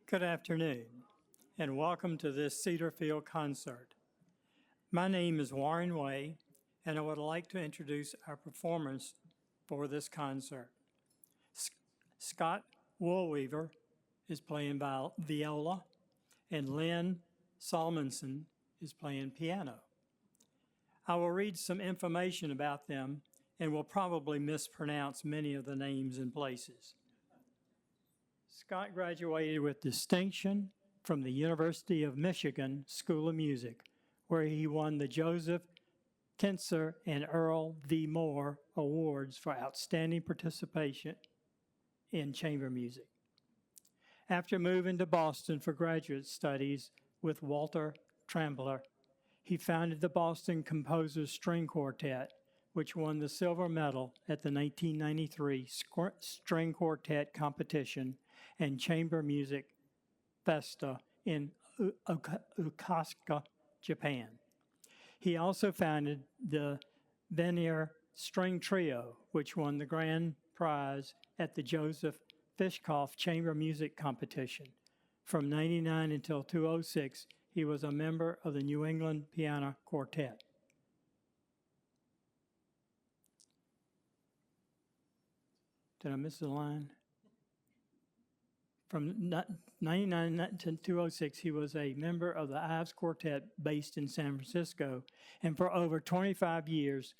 Good afternoon, and welcome to this Cedar Field concert. My name is Warren Way, and I would like to introduce our performers for this concert. Scott Woolweaver is playing viola, and Lynn Salmonson is playing piano. I will read some information about them and will probably mispronounce many of the names and places. Scott graduated with distinction from the University of Michigan School of Music, where he won the Joseph Kinser and Earl V. Moore Awards for outstanding participation in chamber music. After moving to Boston for graduate studies with Walter Trambler, he founded the Boston Composers String Quartet, which won the silver medal at the 1993 String Quartet Competition and Chamber Music Festa in Yokosuka, Japan. He also founded the Veneer String Trio, which won the grand prize at the Joseph Fishkoff Chamber Music Competition. From 1999 until 2006, he was a member of the New England Piano Quartet. Did I miss the line? From 1999 to 2006, he was a member of the Ives Quartet based in San Francisco, and for over 25 years,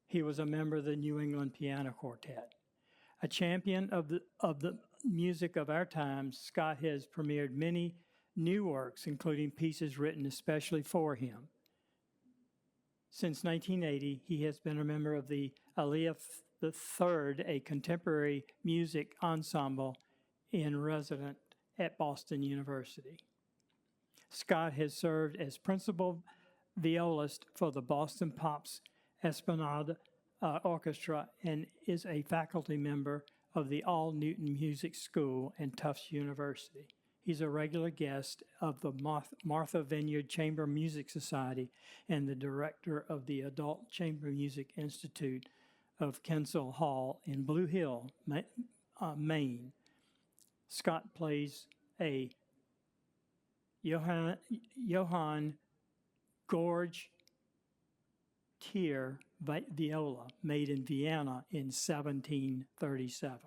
he was a member of the New England Piano Quartet. A champion of the music of our times, Scott has premiered many new works, including pieces written especially for him. Since 1980, he has been a member of the Aliyah III, a contemporary music ensemble in residence at Boston University. Scott has served as principal violist for the Boston Pops Esplanade Orchestra and is a faculty member of the All Newton Music School and Tufts University. He's a regular guest of the Martha Vineyard Chamber Music Society and the director of the Adult Chamber Music Institute of Kensal Hall in Blue Hill, Maine. Scott plays a Johann Georg Tier viola made in Vienna in 1737.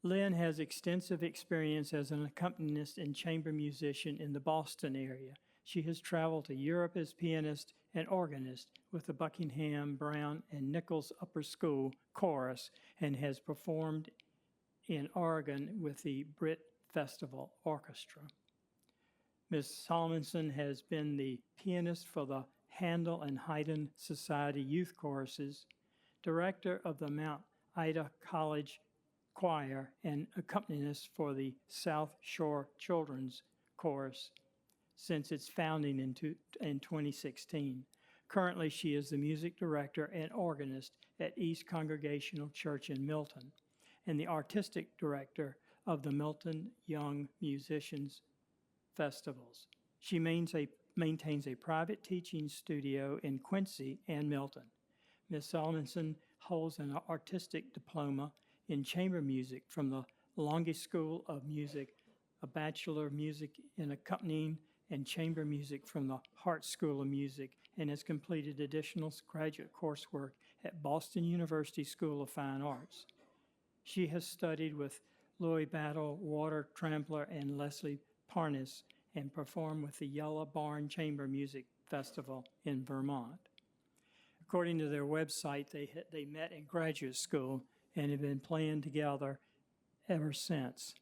Lynn has extensive experience as an accompanist and chamber musician in the Boston area. She has traveled to Europe as pianist and organist with the Buckingham, Brown, and Nichols Upper School Chorus and has performed in Oregon with the Brit Festival Orchestra. Ms. Salmonson has been the pianist for the Handel and Haydn Society Youth Choruses, director of the Mount Ida College Choir, and accompanist for the South Shore Children's Chorus since its founding in 2016. Currently, she is the music director and organist at East Congregational Church in Milton and the artistic director of the Milton Young Musicians Festivals. She maintains a private teaching studio in Quincy and Milton. Ms. Salmonson holds an artistic diploma in chamber music from the Longy School of Music, a Bachelor of Music in Accompanying and Chamber Music from the Hart School of Music, and has completed additional graduate coursework at Boston University School of Fine Arts. She has studied with Louis Battle, Walter Trambler, and Leslie Parnis, and performed with the Yellow Barn Chamber Music Festival in Vermont. According to their website, they met in graduate school and have been playing together ever since.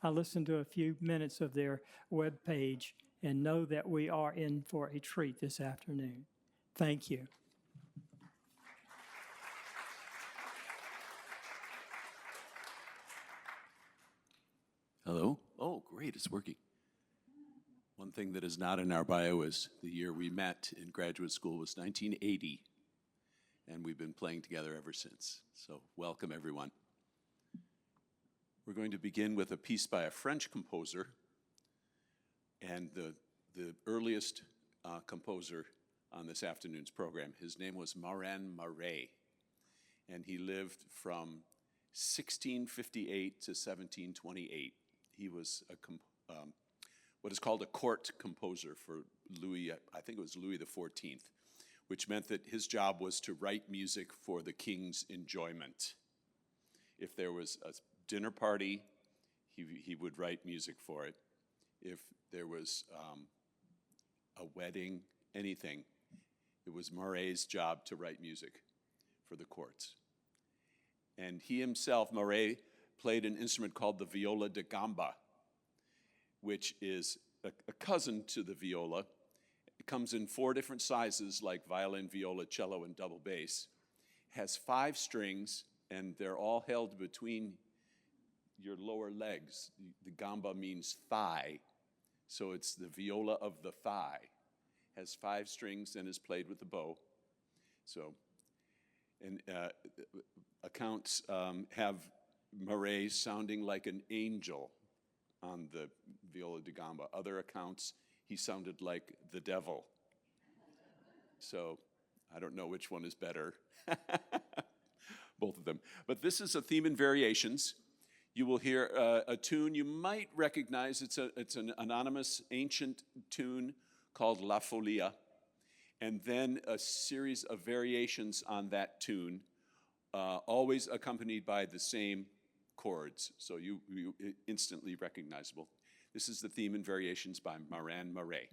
I listened to a few minutes of their webpage and know that we are in for a treat this afternoon. Thank you. Hello? Oh, great, it's working. One thing that is not in our bio is the year we met in graduate school was 1980, and we've been playing together ever since. So welcome, everyone. We're going to begin with a piece by a French composer, and the earliest composer on this afternoon's program. His name was Marin Marais, and he lived from 1658 to 1728. He was what is called a court composer for Louis, I think it was Louis XIV, which meant that his job was to write music for the king's enjoyment. If there was a dinner party, he would write music for it. If there was a wedding, anything, it was Murray's job to write music for the courts. And he himself, Murray, played an instrument called the viola da gamba, which is a cousin to the viola. It comes in 4 different sizes, like violin, viola, cello, and double bass. Has 5 strings, and they're all held between your lower legs. The gamba means thigh, so it's the viola of the thigh. Has 5 strings and is played with the bow. So, and accounts have Murray sounding like an angel on the viola da gamba. Other accounts, he sounded like the devil. So I don't know which one is better. Both of them. But this is a theme in variations. You will hear a tune you might recognize. It's an anonymous ancient tune called La Folia, and then a series of variations on that tune, always accompanied by the same chords, so you instantly recognizable. This is the theme and variations by Moran Murray.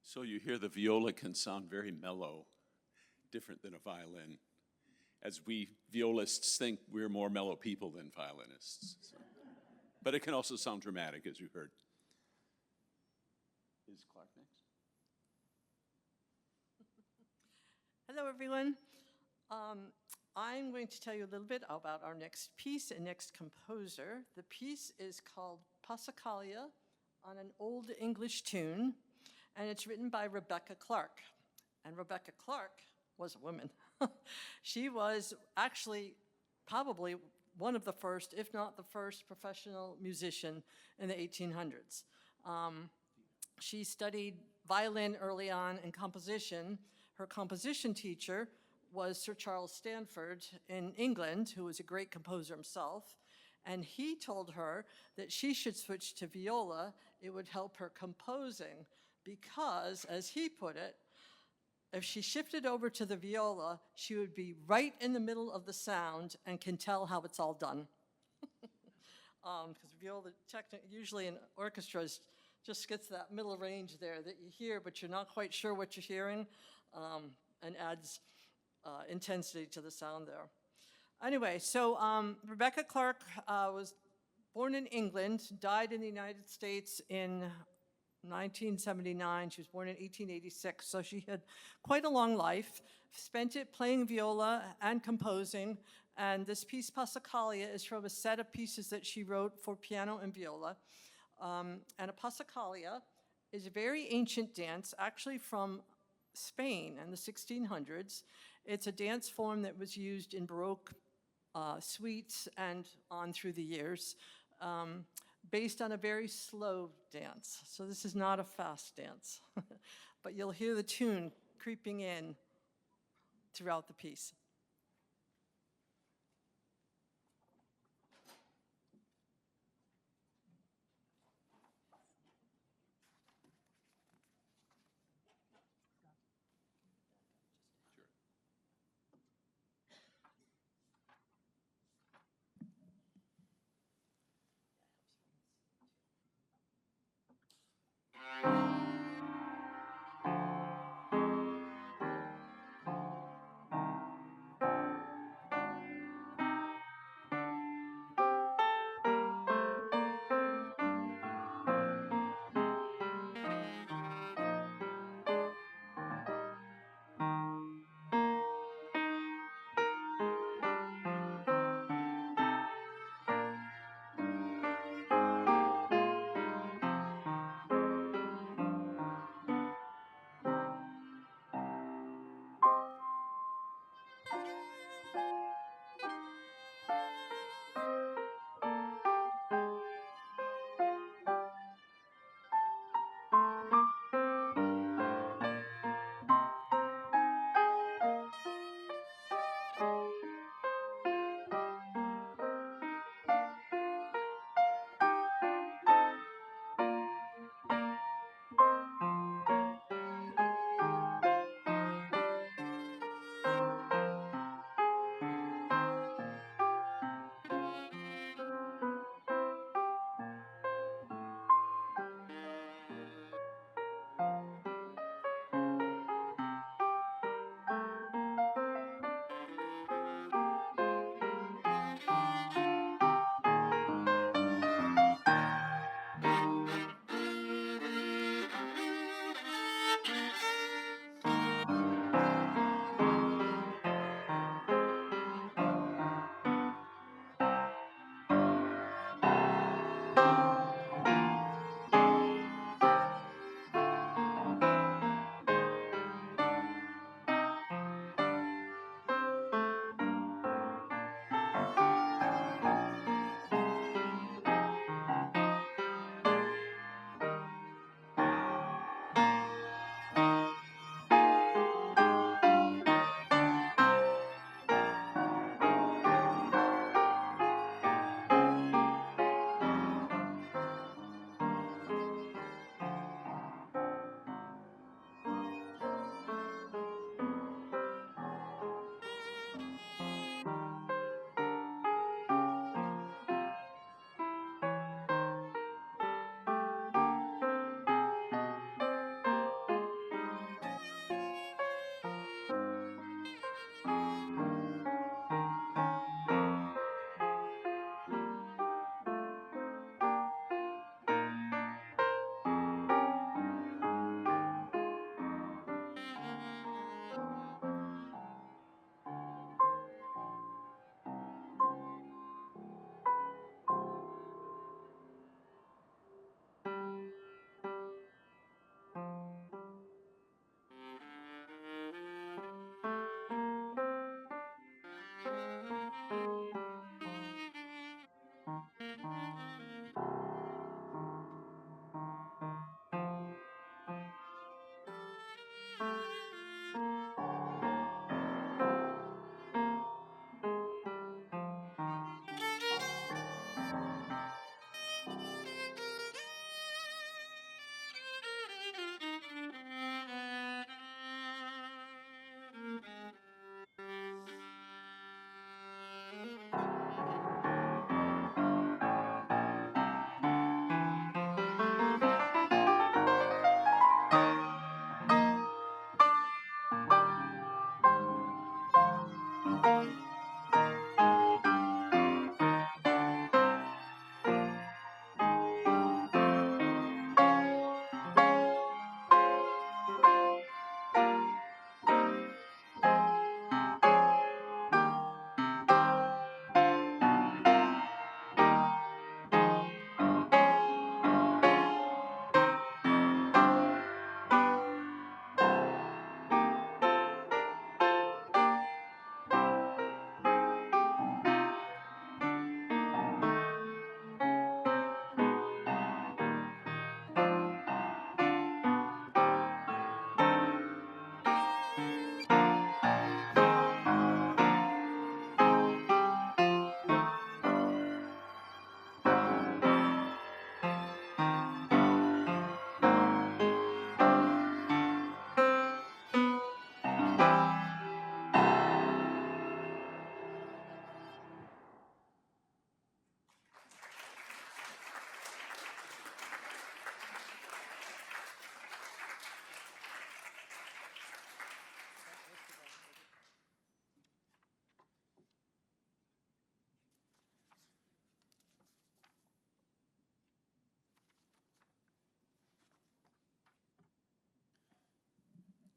So you hear the viola can sound very mellow, different than a violin. As we violists think we're more mellow people than violinists. So. But it can also sound dramatic, as you heard. Is Clark next? Hello, everyone. I'm going to tell you a little bit about our next piece and next composer. The piece is called Passacaglia on an Old English tune, and it's written by Rebecca Clark. And Rebecca Clark was a woman. She was actually probably one of the first, if not the first, professional musician in the 1800s. She studied violin early on and composition. Her composition teacher was Sir Charles Stanford in England, who was a great composer himself. And he told her that she should switch to viola. It would help her composing because, as he put it, if she shifted over to the viola, she would be right in the middle of the sound and can tell how it's all done. Because viola, usually in orchestras, just gets that middle range there that you hear, but you're not quite sure what you're hearing, and adds intensity to the sound there. Anyway, so Rebecca Clark was born in England, died in the United States in 1979. She was born in 1886, so she had quite a long life, spent it playing viola and composing, and this piece, Passacaglia, is from a set of pieces that she wrote for piano and viola. And a Passacaglia is a very ancient dance, actually from Spain in the 1600s. It's a dance form that was used in Baroque suites and on through the years, based on a very slow dance. So this is not a fast dance, but you'll hear the tune creeping in throughout the piece.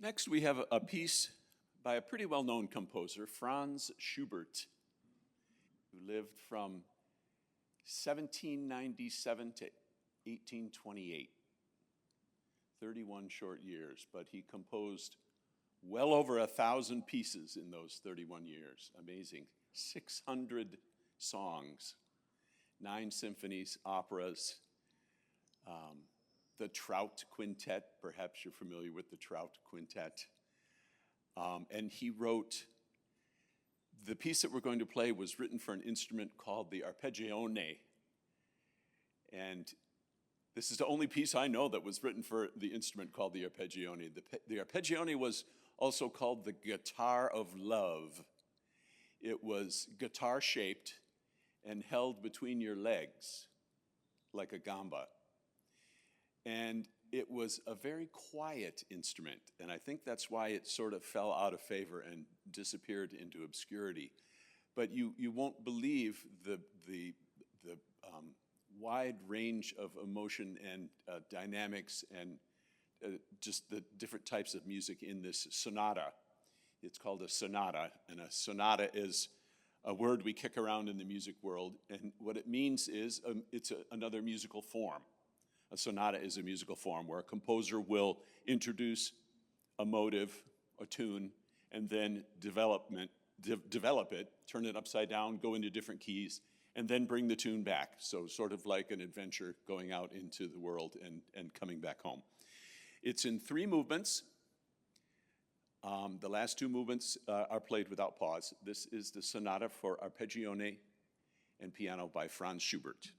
Next, we have a piece by a pretty well-known composer, Franz Schubert, who lived from 1797 to 1828, 31 short years, but he composed well over 1,000 pieces in those 31 years. Amazing. 600 songs, 9 symphonies, operas, the Trout Quintet. Perhaps you're familiar with the Trout Quintet. And he wrote, the piece that we're going to play was written for an instrument called the arpeggione. And this is the only piece I know that was written for the instrument called the arpeggione. The arpeggione was also called the guitar of love. It was guitar-shaped and held between your legs like a gamba. And it was a very quiet instrument, and I think that's why it sort of fell out of favor and disappeared into obscurity. But you won't believe the wide range of emotion and dynamics and just the different types of music in this sonata. It's called a sonata, and a sonata is a word we kick around in the music world, and what it means is it's another musical form. A sonata is a musical form where a composer will introduce a motive, a tune, and then develop it, turn it upside down, go into different keys, and then bring the tune back. So sort of like an adventure going out into the world and coming back home. It's in 3 movements. The last 2 movements are played without pause. This is the sonata for arpeggione and piano by Franz Schubert.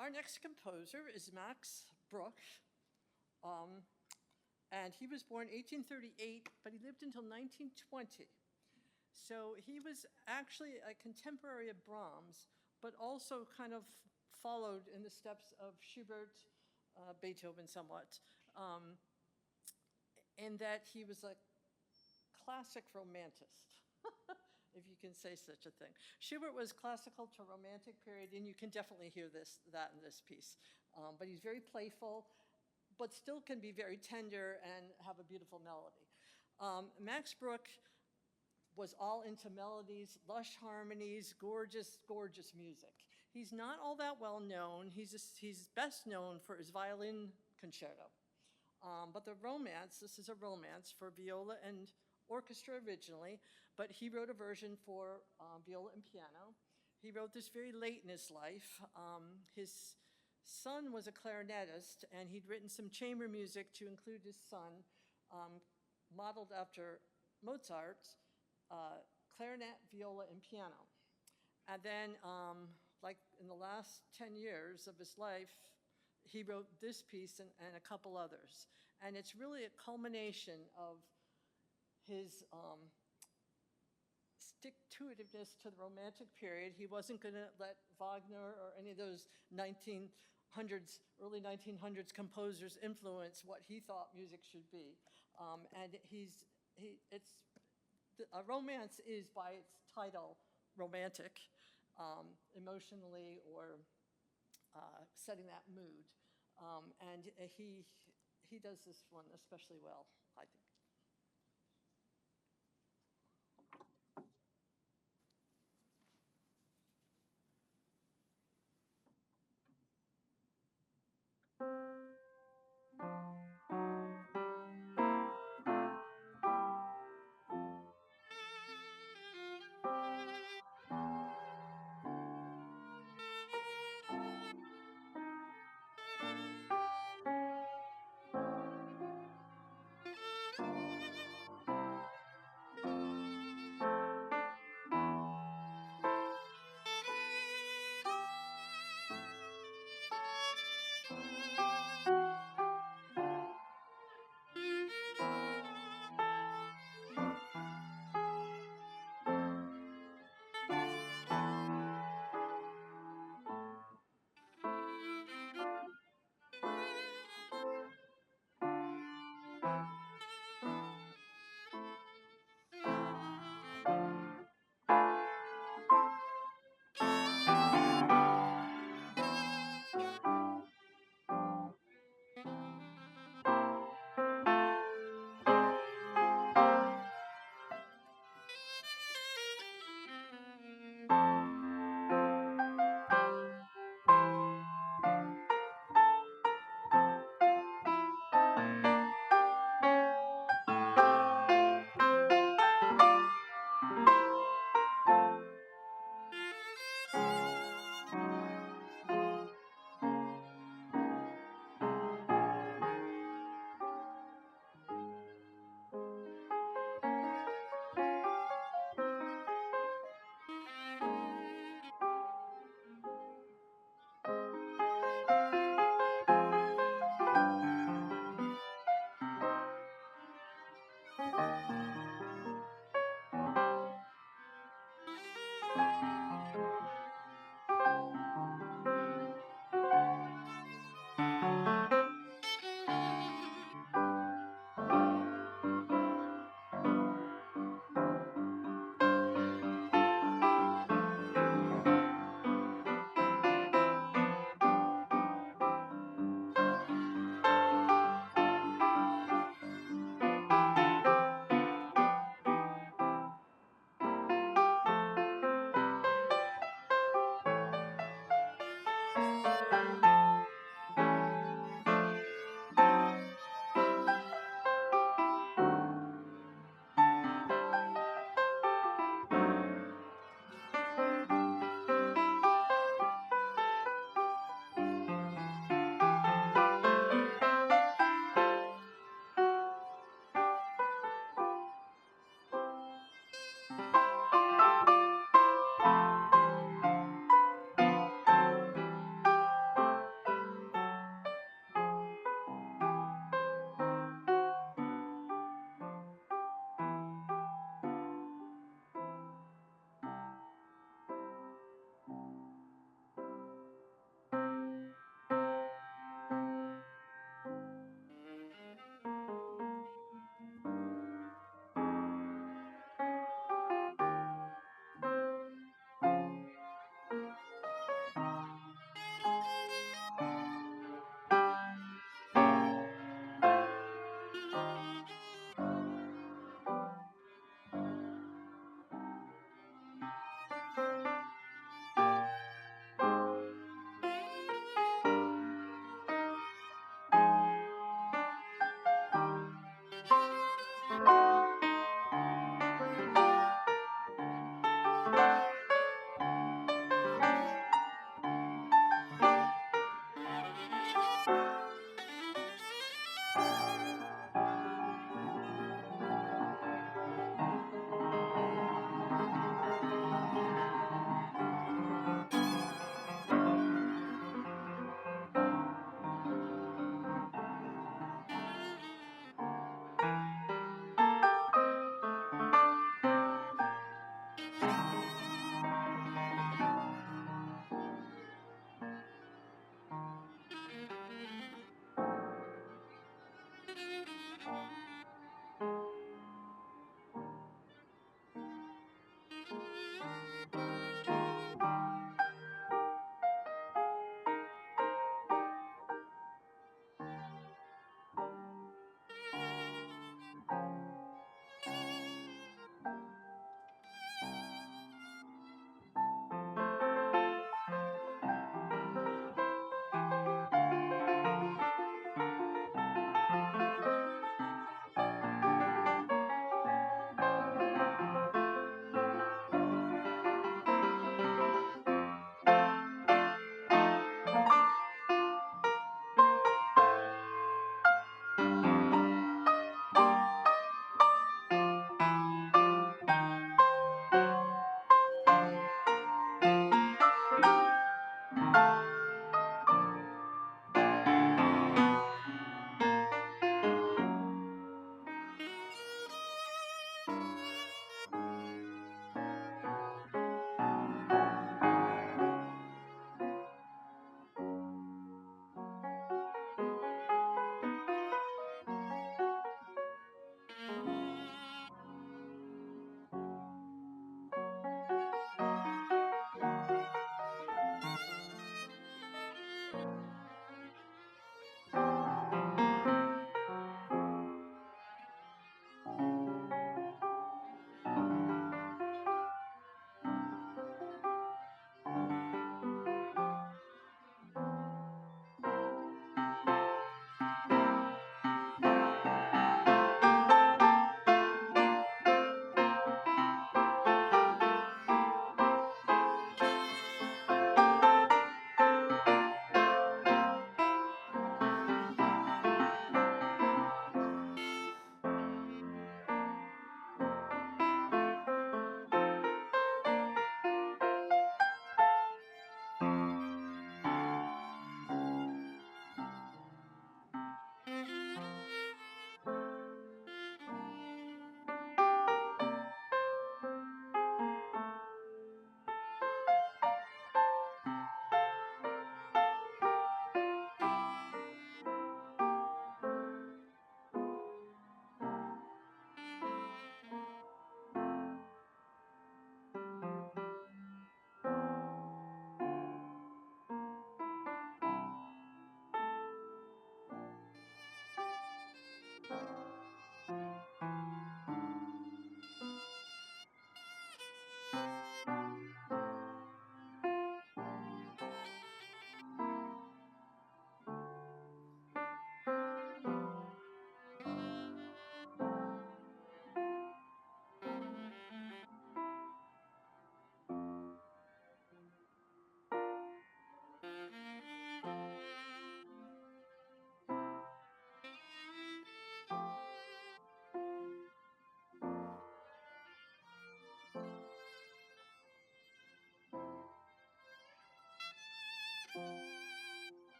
Our next composer is Max Bruch. And he was born 1838, but he lived until 1920. So he was actually a contemporary of Brahms, but also kind of followed in the steps of Schubert, Beethoven somewhat, in that he was a classic romantist, if you can say such a thing. Schubert was classical to romantic period, and you can definitely hear that in this piece. But he's very playful, but still can be very tender and have a beautiful melody. Max Bruch was all into melodies, lush harmonies, gorgeous, gorgeous music. He's not all that well known. He's best known for his violin concerto. But the romance, this is a romance for viola and orchestra originally, but he wrote a version for viola and piano. He wrote this very late in his life. His son was a clarinetist, and he'd written some chamber music to include his son, modeled after Mozart's clarinet, viola, and piano. And then, like in the last 10 years of his life, he wrote this piece and a couple others. And it's really a culmination of his stick-to-itiveness to the Romantic period. He wasn't going to let Wagner or any of those 1900s, early 1900s composers influence what he thought music should be. And a romance is, by its title, romantic, emotionally or setting that mood. And he does this one especially well, I think.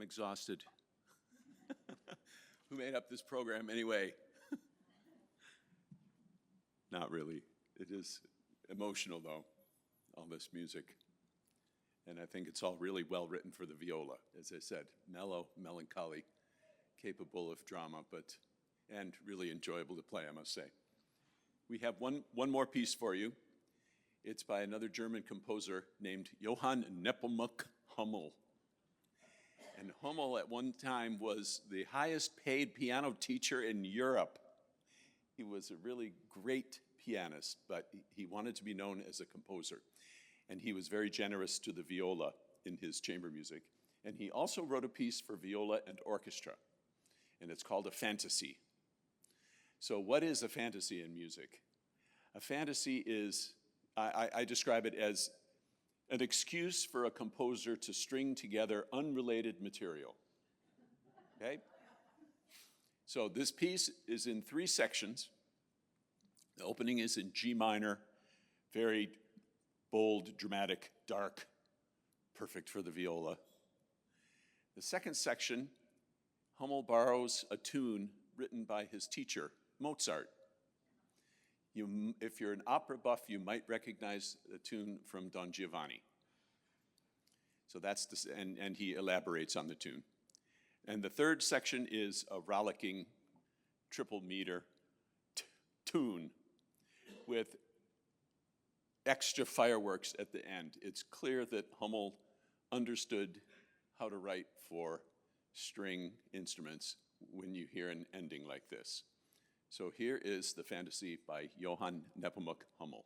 exhausted. Who made up this program anyway? Not really. It is emotional, though, all this music. And I think it's all really well written for the viola, as I said. Mellow, melancholy, capable of drama, and really enjoyable to play, I must say. We have one more piece for you. It's by another German composer named Johann Nepomuk Hummel. And Hummel at one time was the highest paid piano teacher in Europe. He was a really great pianist, but he wanted to be known as a composer. And he was very generous to the viola in his chamber music. And he also wrote a piece for viola and orchestra, and it's called a fantasy. So what is a fantasy in music? A fantasy is, I describe it as an excuse for a composer to string together unrelated material, okay? So this piece is in 3 sections. The opening is in G minor, very bold, dramatic, dark, perfect for the viola. The second section, Hummel borrows a tune written by his teacher, Mozart. If you're an opera buff, you might recognize the tune from Don Giovanni. So that's and he elaborates on the tune. And the third section is a rollicking triple meter tune with extra fireworks at the end. It's clear that Hummel understood how to write for string instruments when you hear an ending like this. So here is the fantasy by Johann Nepomuk Hummel.